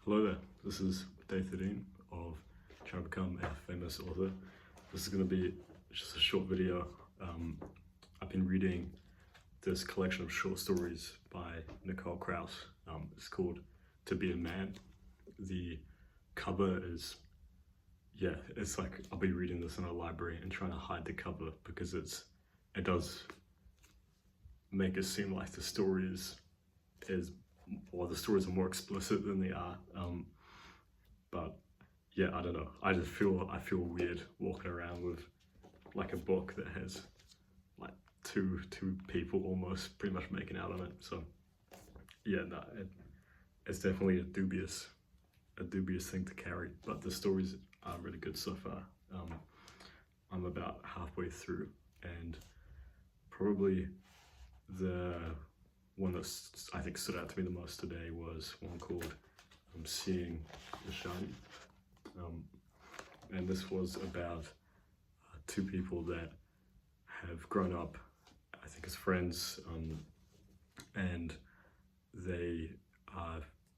Hello there, this is day 13 of trying to become a famous author. This is going to be just a short video. I've been reading this collection of short stories by Nicole Krauss. It's called To Be a Man. The cover is, it's like I'll be reading this in a library and trying to hide the cover because it does make it seem like the stories are more explicit than they are. But yeah, I don't know. I feel weird walking around with like a book that has like two people almost pretty much making out on it. So yeah, no, it's definitely a dubious thing to carry. But the stories are really good so far. I'm about halfway through, and probably the one that I think stood out to me the most today was one called Seeing Ershadi. And this was about two people that have grown up, I think, as friends, and they,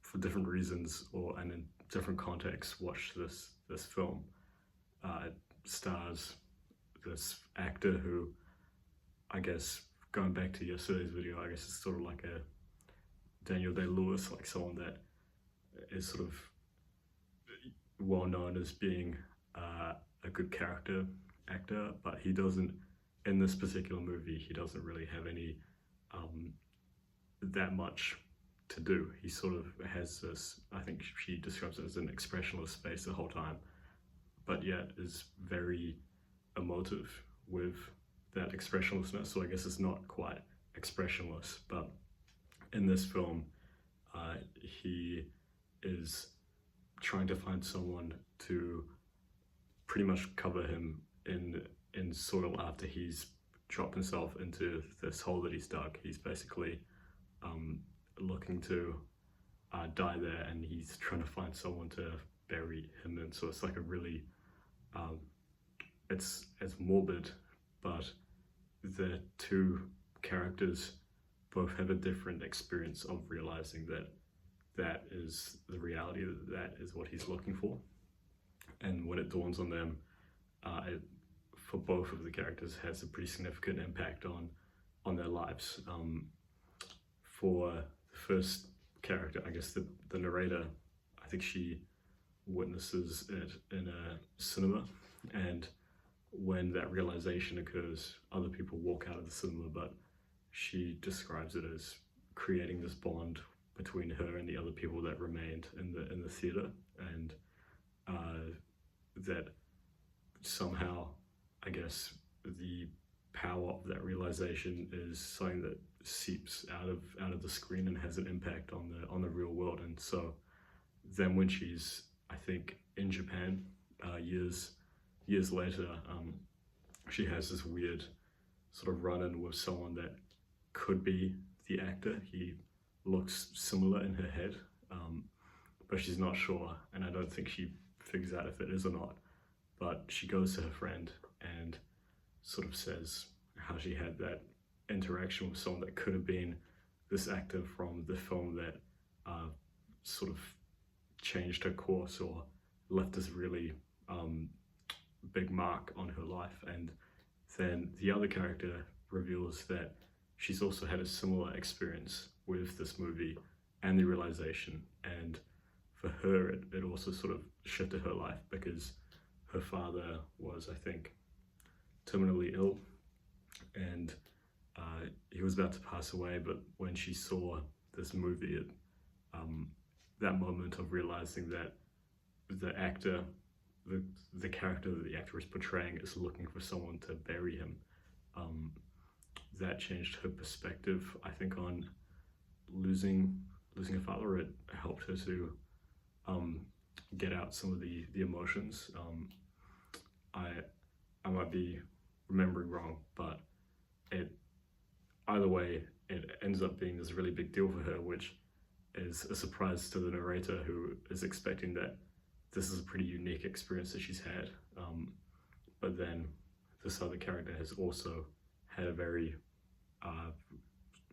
for different reasons and in different contexts, watched this film. It stars this actor who, I guess, going back to yesterday's video, I guess it's sort of like a Daniel Day-Lewis, like someone that is sort of well known as being a good character actor, but he doesn't, in this particular movie, he doesn't really have any that much to do. He sort of has this, I think she describes it as an expressionless space the whole time, but yet is very emotive with that expressionlessness. So I guess it's not quite expressionless, but in this film, he is trying to find someone to pretty much cover him in soil after he's dropped himself into this hole that he's dug. He's basically looking to die there, and he's trying to find someone to bury him in. So it's like a really, it's morbid, but the two characters both have a different experience of realizing that is the reality, that is what he's looking for. And when it dawns on them, it, for both of the characters, has a pretty significant impact on their lives. For the first character, I guess the narrator, I think she witnesses it in a cinema, and when that realization occurs, other people walk out of the cinema, but she describes it as creating this bond between her and the other people that remained in the theater, and that somehow, I guess, the power of that realization is something that seeps out of the screen and has an impact on the real world. And so then when she's, I think, in Japan years later, she has this weird sort of run-in with someone that could be the actor. He looks similar in her head, but she's not sure, and I don't think she figures out if it is or not. But she goes to her friend and sort of says how she had that interaction with someone that could have been this actor from the film that sort of changed her course or left this really big mark on her life. And then the other character reveals that she's also had a similar experience with this movie and the realization. And for her, it also sort of shifted her life because her father was, I think, terminally ill, and he was about to pass away. But when she saw this movie, that moment of realizing that the actor, the character that the actor is portraying is looking for someone to bury him, that changed her perspective, I think, on losing a father. It helped her to get out some of the emotions. I might be remembering wrong, but either way, it ends up being this really big deal for her, which is a surprise to the narrator, who is expecting that this is a pretty unique experience that she's had. But then this other character has also had a very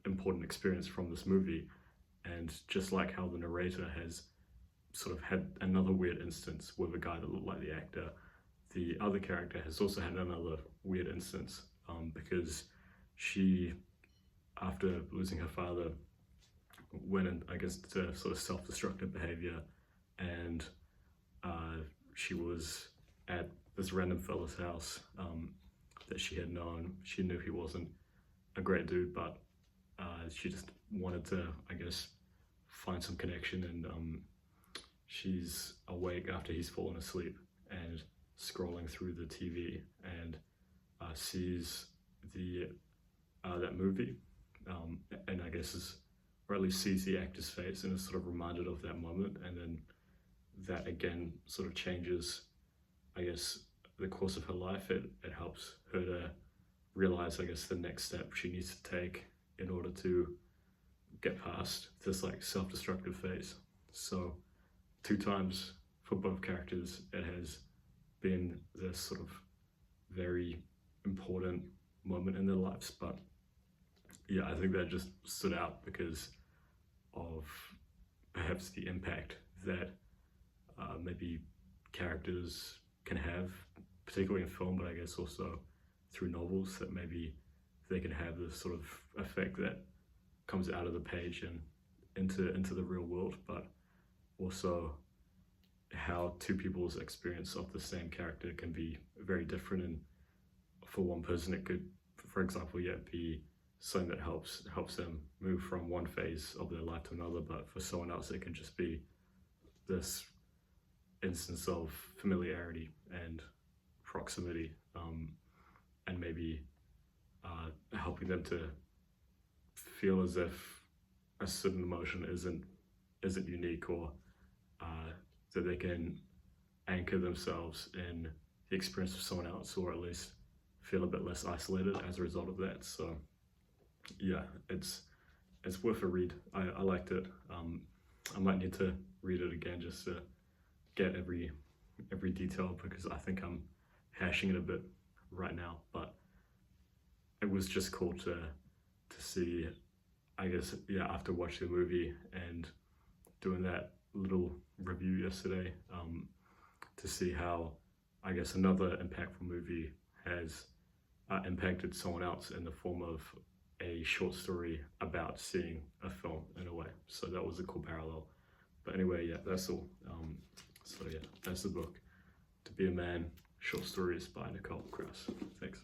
important experience from this movie, and just like how the narrator has sort of had another weird instance with a guy that looked like the actor. The other character has also had another weird instance because she, after losing her father, went in, I guess, to sort of self-destructive behavior, and she was at this random fella's house that she had known. She knew he wasn't a great dude, but she just wanted to, I guess, find some connection, and she's awake after he's fallen asleep and scrolling through the TV and sees that movie, and I guess or at least sees the actor's face and is sort of reminded of that moment, and then that again sort of changes, I guess, the course of her life. It helps her to realize, I guess, the next step she needs to take in order to get past this like self-destructive phase. So 2 times for both characters, it has been this sort of very important moment in their lives. But yeah, I think that just stood out because of perhaps the impact that maybe characters can have, particularly in film, but I guess also through novels, that maybe they can have this sort of effect that comes out of the page and into the real world, but also how 2 people's experience of the same character can be very different. And for one person, it could, for example, be something that helps them move from one phase of their life to another, but for someone else, it can just be this instance of familiarity and proximity, and maybe helping them to feel as if a certain emotion isn't unique, or that they can anchor themselves in the experience of someone else, or at least feel a bit less isolated as a result of that. So yeah, it's worth a read. I liked it. I might need to read it again just to get every detail, because I think I'm hashing it a bit right now, but it was just cool to see, I guess, yeah, after watching the movie and doing that little review yesterday, to see how, I guess, another impactful movie has impacted someone else in the form of a short story about seeing a film in a way. So that was a cool parallel. But anyway, yeah, that's all. So yeah, that's the book. To Be a Man, short stories by Nicole Krauss. Thanks.